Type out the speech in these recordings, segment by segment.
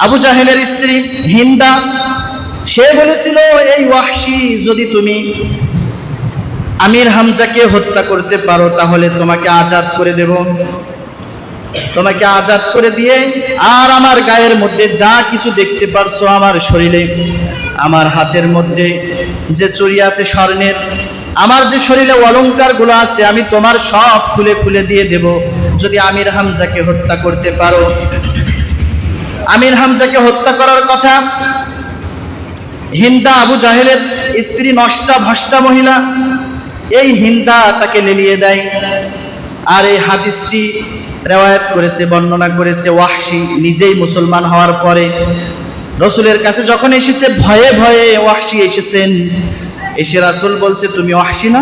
আবু জাহেলের স্ত্রী হিন্দা, সে বলেছিল, এই ওয়াহশী যদি তুমি আমির হামজাকে হত্যা করতে পারো তাহলে তোমাকে আজাদ করে দেব, তোমাকে আজাদ করে দিয়ে আর আমার গায়ের মধ্যে যা কিছু দেখতে পারছো আমার শরীরে, আমার হাতের মধ্যে যে চুড়ি আছে স্বর্ণের, আমার যে শরীরে অলংকার গুলো আছে আমি তোমার সব খুলে খুলে দিয়ে দেব যদি আমির হামজাকে হত্যা করতে পারো। আমির হামজাকে হত্যা করার কথা হিন্দা, আবু জাহেলের স্ত্রী, নষ্টা ভষ্টা মহিলা, এই হিন্দা তাকে লেলিয়ে দেয়। আর এই হাদিসটি রিওয়ায়াত করেছে, বর্ণনা করেছে ওয়াহশী নিজেই মুসলমান হওয়ার পরে। রাসূলের কাছে যখন এসেছে ভয়ে ভয়ে ওয়াহশী এসেছেন, এসে রাসূল বলছে, তুমি ওয়াহশী না?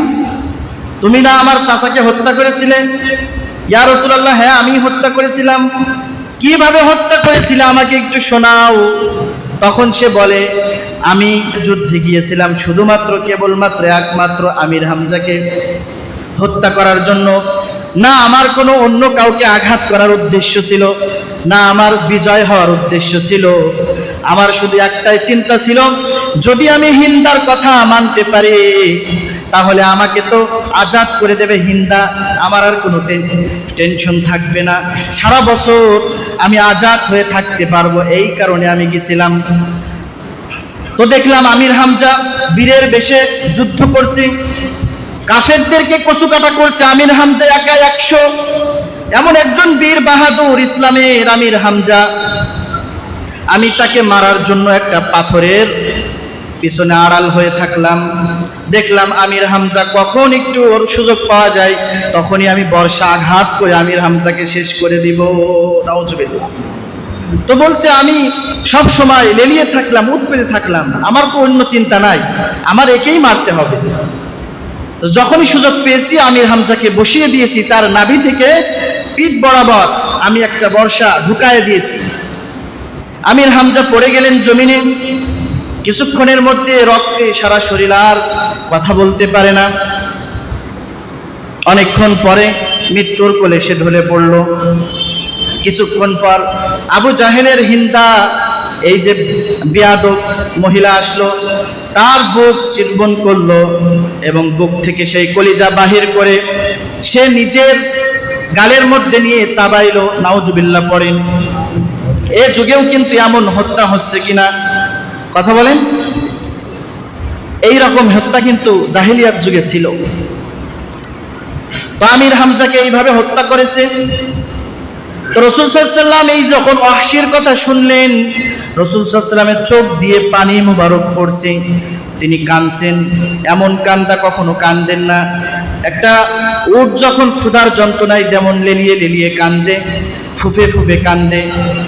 তুমি না আমার চাচাকে হত্যা করেছিলে? ইয়া রাসূলুল্লাহ, হ্যাঁ আমি হত্যা করেছিলাম। কিভাবে হত্যা করেছিলে আমাকে একটু শোনাও। তখন সে বলে, আমি যুদ্ধে গিয়েছিলাম শুধুমাত্র কেবলমাত্র একমাত্র আমির হামজাকে হত্যা করার জন্য, না আমার কোনো অন্য কাউকে আঘাত করার উদ্দেশ্য ছিল, না আমার বিজয় হওয়ার উদ্দেশ্য ছিল। আমার শুধু একটাই চিন্তা ছিল, যদি আমি হিন্দার কথা মানতে পারি তাহলে আমাকে তো আজাদ করে দেবে হিন্দা, আমার আর কোনো টেনশন থাকবে না, সারা বছর আমি আজাদ হয়ে থাকতে পারবো। এই কারণে আমি গেছিলাম। তো দেখলাম আমির হামজা বীরের বেশে যুদ্ধ করছে, কাফেরদেরকে কচুকাটা করছে। আমির হামজা একা 100, এমন একজন বীর বাহাদুর ইসলামের আমির হামজা। আমি তাকে মারার জন্য একটা পাথরের পিছনে আড়াল হয়ে থাকলাম। দেখলাম আমির হামজা কখন একটু ওর সুযোগ পাওয়া যায় তখনই আমি বর্ষা আঘাত করে আমির হামজাকে শেষ করে দিব। নাউজুবিল্লাহ। তো বলছে, আমি সব সময় লেলিয়ে থাকলাম, উৎপেতে থাকলাম, আমার তো অন্য চিন্তা নাই, আমার একেই মারতে হবে। যখনই সুযোগ পেয়েছি আমির হামজাকে বসিয়ে দিয়েছি, তার নাভি থেকে পিঠ বরাবর আমি একটা বর্ষা ঢুকায় দিয়েছি। আমির হামজা পড়ে গেলেন জমিনে। কিছুক্ষণের মধ্যে রক্তে সারা শরীর, আর কথা বলতে পারে না। অনেকক্ষণ পরে মৃত্যুর কোলে সে ঢলে পড়ল। কিছুক্ষণ পর আবু জাহেলের হিন্দা, এই যে বেয়াদব মহিলা আসলো, তার বুক ছিলবন করলো এবং বুক থেকে সেই কলিজা বাহির করে সে নিজের গালের মধ্যে নিয়ে চাবাইলো। নাউজুবিল্লাহ পড়েন। এ যুগেও কিন্তু এমন হত্যা হচ্ছে কিনা কথা বলেন? এই রকম হত্যা কিন্তু জাহেলিয়াত যুগে ছিল। তো আমির হামজাকে এইভাবে হত্যা করেছে। তো রাসূল সাল্লাল্লাহু আলাইহি ওয়াসাল্লাম এই যখন ওয়াহশীর কথা শুনলেন, রাসূল সাল্লাল্লাহু আলাইহি ওয়াসাল্লামের চোখ দিয়ে পানি মুবারক পড়ছে, তিনি কাঁদছেন। এমন কান্দা কখনো কাঁদেন না। একটা উট যখন ক্ষুধার যন্ত্রণায় যেমন লেলিয়ে লেলিয়ে কান্দে, ফুফে ফুফে কান্দে,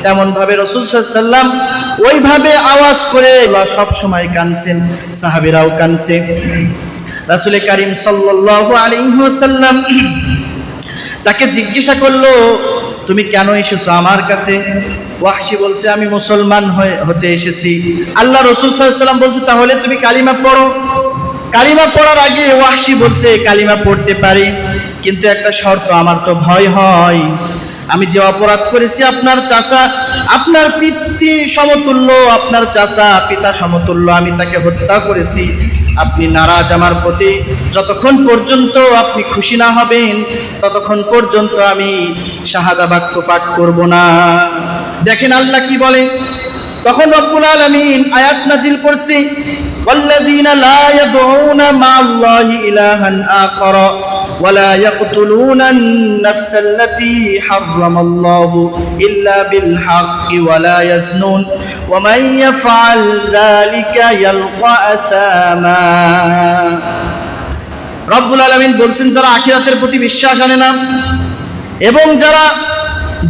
তেমন ভাবে রাসূল সাল্লাল্লাহু আলাইহি ওয়াসাল্লাম ওইভাবে আওয়াজ করে সব সময় কাঁদছেন। সাহাবীরাও কাঁদছে। রাসূল কারীম সাল্লাল্লাহু আলাইহি ওয়াসাল্লাম তাকে জিজ্ঞাসা করলো, তুমি কেন এসেছো আমার কাছে? ওয়াহশী বলছে, আমি মুসলমান হতে এসেছি। আল্লাহ রাসূল সাল্লাল্লাহু আলাইহি ওয়াসাল্লাম বলছে, তাহলে তুমি কালিমা পড়ো। কালিমা পড়ার আগে ওয়াহশী বলছে, কালিমা পড়তে পারি, কিন্তু একটা শর্ত, আমার তো ভয় হয়। আমি যে অপরাধ করেছি, আপনার চাচা, আপনার পিতৃ সমতুল্য, আপনার চাচা পিতা সমতুল্য, আমি তাকে হত্যা করেছি। আপনি নারাজ আমার প্রতি, যতক্ষণ পর্যন্ত আপনি খুশি না হবেন ততক্ষণ পর্যন্ত আমি শাহাদা বাক্য পাঠ করব না। দেখেন আল্লাহ কি বলে। তখন রব্বুল আলামিন আয়াত নাজিল করছে, ওয়াল্লাযীনা লা ইয়াদউনা মা'আল্লাহি ইলাহান আখারা ওয়া লা ইয়াকতুলুনা আন-নাফসা আল্লাতী হারামাল্লাহু ইল্লা বিল হাক্কি ওয়া লা ইয়াজনুন ওয়া মান ইয়াফআল যালিকা ইয়ালকা আসামা। রব্বুল আলামিন বলছেন, যারা আখিরাতের প্রতি বিশ্বাস আনে না এবং যারা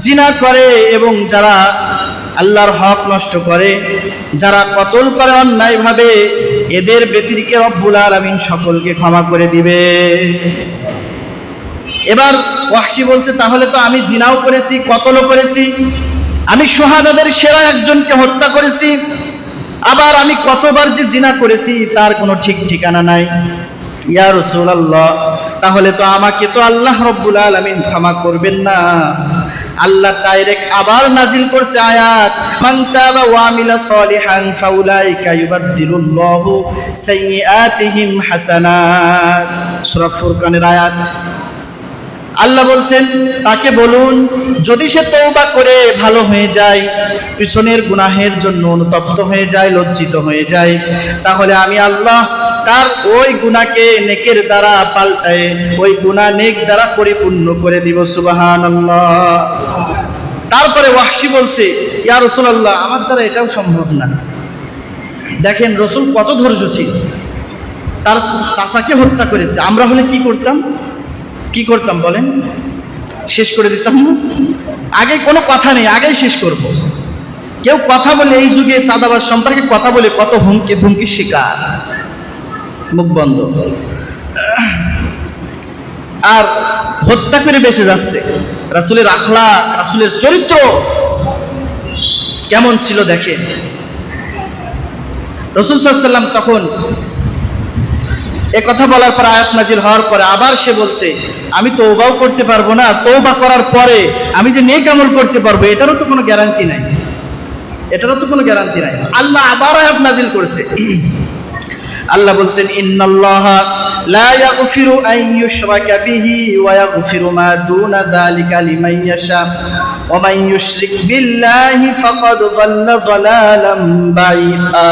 জিনা করে এবং যারা আল্লাহর হক নষ্ট করে, যারা কতল করে অন্যায়ভাবে, এদের ব্যতিরেকে রব্বুল আলামিন সকলকে ক্ষমা করে দিবে। এবার ওয়াহশী বলছে, তাহলে তো আমি জিনাও করেছি, কতলও করেছি, আমি শুহাদাদের সেরা একজনকে হত্যা করেছি, আবার আমি কতবার যে জিনা করেছি তার কোনো ঠিক ঠিকানা নাই। ইয়া রাসূলুল্লাহ, তাহলে তো আমাকে তো আল্লাহ রাব্বুল আলামিন ক্ষমা করবেন না। আল্লাহ ডাইরেক্ট আবার নাজিল করছে আয়াত, মান তাবা ওয়া আমিলা সলিহান ফাউলাইকা ইউবাদদিলুল্লাহু সাইয়্যাতিহিম হাসানাত। সূরা ফুরকানের আয়াত। আল্লাহ বলছেন তাকে বলুন যদি সে তওবা করে ভালো হয়ে যায়, পিছনের গুনাহের জন্য অনুতপ্ত হয়ে যায়, লজ্জিত হয়ে যায়, তাহলে আমি আল্লাহ তার ওই গুনাহকে নেকের দ্বারা পাল্টায়ে ওই গুনাহ নেক দ্বারা পরিপূর্ণ করে দিব। সুবহানাল্লাহ। তারপরে ওয়াহশী বলছে, ইয়া রাসূলুল্লাহ, আমার দ্বারা এটাও সম্ভব না। দেখেন রাসূল কত ধৈর্যশীল, তার চাচাকে হত্যা করেছে। আমরা হলে কি করতাম? কি করতাম বলেন? শেষ করে দিতাম না? আগে কোনো কথা নেই, আগেই শেষ করব। কেউ কথা বলে এই যুগে চাঁদাবাজ সম্পর্কে কথা বলে কত হুমকি ধুমকি শিকার, মুখ বন্ধ, আর হত্যা করে বেঁচে যাচ্ছে। রাসূলের আখলাক, রাসূলের চরিত্র কেমন ছিল দেখেন। রাসূল সাল্লাল্লাহু আলাইহি ওয়াসাল্লাম তখন এ কথা বলার পর আয়াত নাজিল হওয়ার পরে আবার সে বলছে, আমি তওবাও করতে পারবো না, তওবা করার পরে আমি যে নেক আমল করতে পারবো এটারও তো কোনো গ্যারান্টি নাই, এটারও তো কোনো গ্যারান্টি নাই। আল্লাহ আবার আয়াত নাজিল করেছে। আল্লাহ বলছেন, ইন্নাল্লাহা লা ইয়াগফিরু আন ইউশরাকা বিহি ওয়া ইয়াগফিরু মা দুনা যালিকা লিমান ইয়াশা ওয়া মান ইউশরিক বিল্লাহি ফাকাদ যাল্লা যালালাম বাঈদা।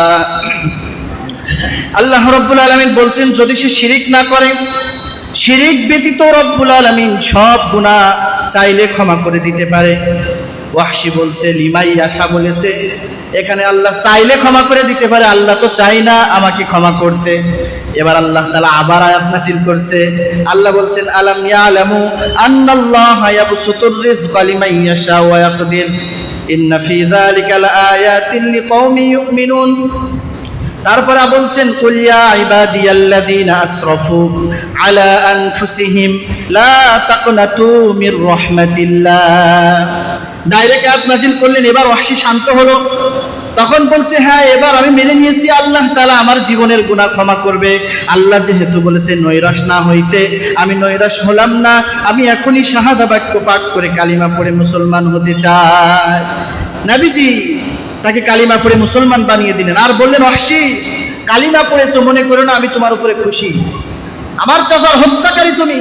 আল্লাহ রাব্বুল আলামিন বলছেন যদি সে শিরিক না করে, শিরিক ব্যতীত রব্বুল আলামিন সব গুনাহ চাইলে ক্ষমা করে দিতে পারে। ওয়াহশী বলছে লিমাই আশা বলেছে, এখানে আল্লাহ চাইলে ক্ষমা করে দিতে পারে, আল্লাহ তো চাই না আমাকে ক্ষমা করতে। এবার আল্লাহ তাআলা আবার আয়াত নাযিল করছে। আল্লাহ বলছেন, আলাম ইয়ালামু আন্নাল্লাহা ইয়াবসুতুর রিজকা লিমান ইয়াশা ওয়া ইয়াকদির ইন্না ফি যালিকা লাআয়াতিন লিকাওমিন ইউমিনুন। তারপরে বলছেন, কুল ইয়া ইবাদিয়াল্লাযীনা আসরাফু আলা আনফুসিহিম লা তাকনাতু মির রাহমাতিল্লাহ। ডাইরেক্ট আয়াত নাযিল করলেন। এবার ওয়াহশী শান্ত হলো, তখন বলছে, হ্যাঁ এবার আমি মেনে নিয়েছি আল্লাহ তাআলা আমার জীবনের গুনাহ ক্ষমা করবে। আল্লাহ যেহেতু বলেছে নৈরাশ না হইতে, আমি নৈরাশ হলাম না, আমি এখনই শাহাদা বাক্য পাঠ করে কালিমা পড়ে মুসলমান হতে চাই। নবীজি তাকে কালিমা পড়ে মুসলমান বানিয়ে দিলেন। আর বললেন, ওয়াহশী কালিমা পড়েছো, মনে করো না আমি তোমার উপরে খুশি, আমার চাচার হত্যাকারী তুমি,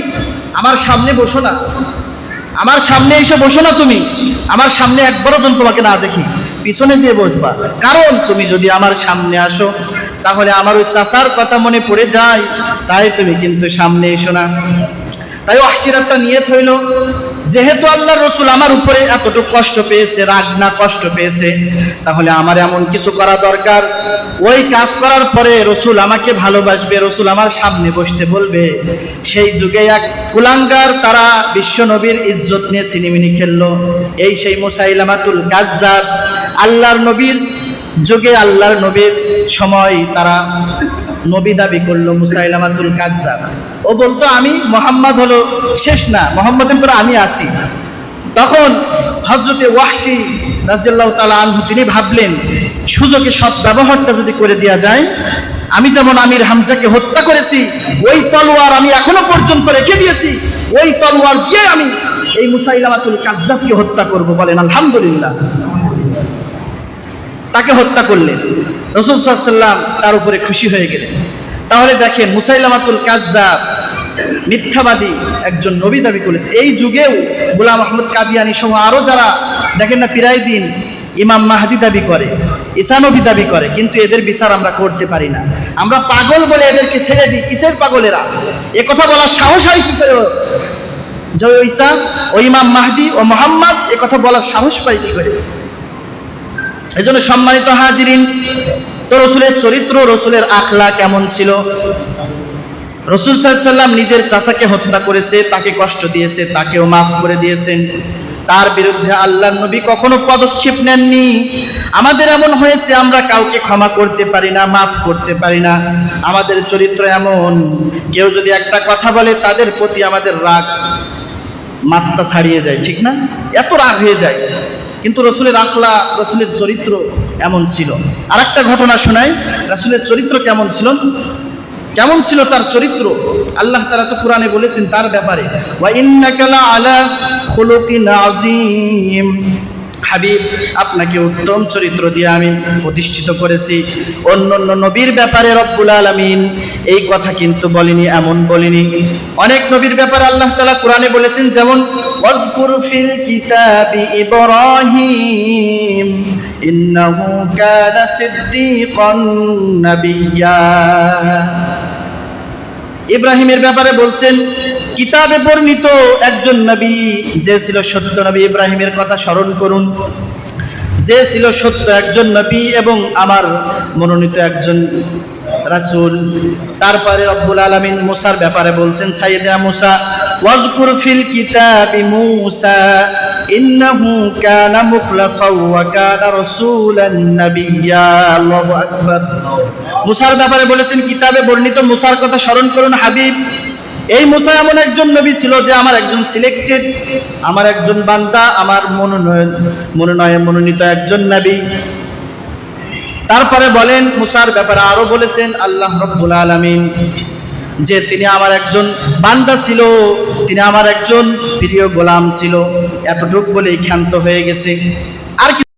আমার সামনে বসো না, আমার সামনে এসে বসো না, তুমি আমার সামনে একবারও যেন তোমাকে না দেখি, পিছনে দিয়ে বসবা, কারণ তুমি যদি আমার সামনে আসো তাহলে আমার ওই চাচার কথা মনে পড়ে যায়, তাই তুমি কিন্তু সামনে এসো না। তাই ওয়াহশীর একটা নিয়ত হইল, যেহেতু আল্লাহর রাসূল আমার উপরে এতটুকু কষ্ট পেয়েছে, রাগ না কষ্ট পেয়েছে, তাহলে আমার এমন কিছু করা দরকার, ওই কাজ করার পরে রাসূল আমাকে ভালোবাসবে, রাসূল আমার সামনে বসতে বলবে। সেই যুগে এক কুলাঙ্গার তারা বিশ্ব নবীর ইজ্জত নিয়ে সিনেমিনি খেললো, এই সেই মুসাইলামাতুল কাজ্জাব। আল্লাহর নবীর যুগে, আল্লাহর নবীর সময় তারা নবী দাবি করলো মুসাইলামাতুল কাজ্জাব। ও বলতো আমি মুহাম্মদ হলো শেষ না, মুহাম্মদের পরে আমি আছি। তখন হযরতে ওয়াহশী রাদিয়াল্লাহু তাআলা আনহু তিনি ভাবলেন, সুযোগে সৎ ব্যবহারটা যদি করে দেয়া যায়, আমি যেমন আমির হামজাকে হত্যা করেছি, ওই তলোয়ার আমি এখনো পর্যন্ত রেখে দিয়েছি, ওই তলোয়ার দিয়ে আমি এই মুসাইলামাতুল কাজ্জাবকে হত্যা করব। বলেন আলহামদুলিল্লাহ। তাকে হত্যা করলেন। রাসূল সাল্লাল্লাহু আলাইহি ওয়াসাল্লাম তার উপরে খুশি হয়ে গেলেন। তাহলে দেখেন, মুসাইলামাতুল কাজ্জাব মিথ্যাবাদী একজন নবী দাবি করেছে। এই যুগেও গোলাম আহমদ কাদিয়ানী সহ আরো যারা দেখেন না, প্রায় দিন ইমাম মাহদি দাবি করে, ঈসা নবী দাবি করে, কিন্তু এদের বিচার আমরা করতে পারি না। আমরা পাগল বলে এদেরকে ছেড়ে দিই। কিসের পাগলেরা? এ কথা বলার সাহস হয় কি করে? যে ঈসা ও ইমাম মাহদি ও মুহাম্মদ এ কথা বলার সাহস পায় কি করে? এজন্য সম্মানিত হাজিরিন, তো রাসূলের চরিত্র, রাসূলের আখলাক কেমন ছিল? রাসূল সাল্লাল্লাহু আলাইহি ওয়াসাল্লাম নিজের চাচাকে হত্যা করেছে, তাকে কষ্ট দিয়েছে, তাকেও মাফ করে দিয়েছেন। তার বিরুদ্ধে আল্লাহর নবী কখনো পদক্ষেপ নেননি। আমাদের এমন হয়েছে, আমরা কাউকে ক্ষমা করতে পারি না, মাফ করতে পারি না। আমাদের চরিত্র এমন, কেউ যদি একটা কথা বলে তাদের প্রতি আমাদের রাগ মাত্রা ছাড়িয়ে যায়, ঠিক না? এত রাগ হয়ে যায়। কিন্তু রাসূলের আখলাক, রাসূলের চরিত্র এমন ছিল। আরেকটা ঘটনা শোনাই, রাসূলের চরিত্র কেমন ছিল, কেমন ছিল তার চরিত্র। আল্লাহ তাআলা তো কোরআনে বলেছেন তার ব্যাপারে, ওয়া ইন্নাকা লা আলা খুলুকিন আযীম। হাবিব, আপনাকে উত্তম চরিত্র দিয়ে আমি প্রতিষ্ঠিত করেছি। অন্যান্য নবীর ব্যাপারে রব্বুল আলামিন এই কথা কিন্তু বলেনি, এমন বলেনি। অনেক নবীর ব্যাপারে আল্লাহ তাআলা কোরআনে বলেছেন, যেমন ওয়াযকুর ফিল কিতাবি ইব্রাহিম ইন্নাহু কানা সিদ্দীকান নাবিয়্যা। ইব্রাহিমের ব্যাপারে বলছেন, কিতাবে বর্ণিত একজন নবী যে ছিল সত্য নবী, ইব্রাহিমের কথা স্মরণ করুন, যে ছিল সত্য একজন নবী এবং আমার মনোনীত একজন রাসূল। তারপরে রব্বুল আলামিন মুসার ব্যাপারে বলছেন, সাইয়েদনা মুসা, ওয়াযকুর ফিল কিতাবি মুসা ইন্নাহু কানা মুখলাসাও ওয়া কানা রাসূলান নাবিয়্যা। আল্লাহু আকবার। মুসার ব্যাপারে বলেছেন, কিতাবে বর্ণিত মুসার কথা স্মরণ করুন হাবিব। এই মুসা এমন একজন নবী ছিল যে আমার একজন সিলেক্টেড, আমার একজন বান্দা, আমার মনোনীত একজন নবী। তারপরে বলেন মুসার ব্যাপারে আরো বলেছেন আল্লাহ রব্বুল আলামিন যে তিনি আমার একজন বান্দা ছিল, তিনি আমার একজন প্রিয় গোলাম ছিল। এতটুকু বলেই ক্ষান্ত হয়ে গেছে। আর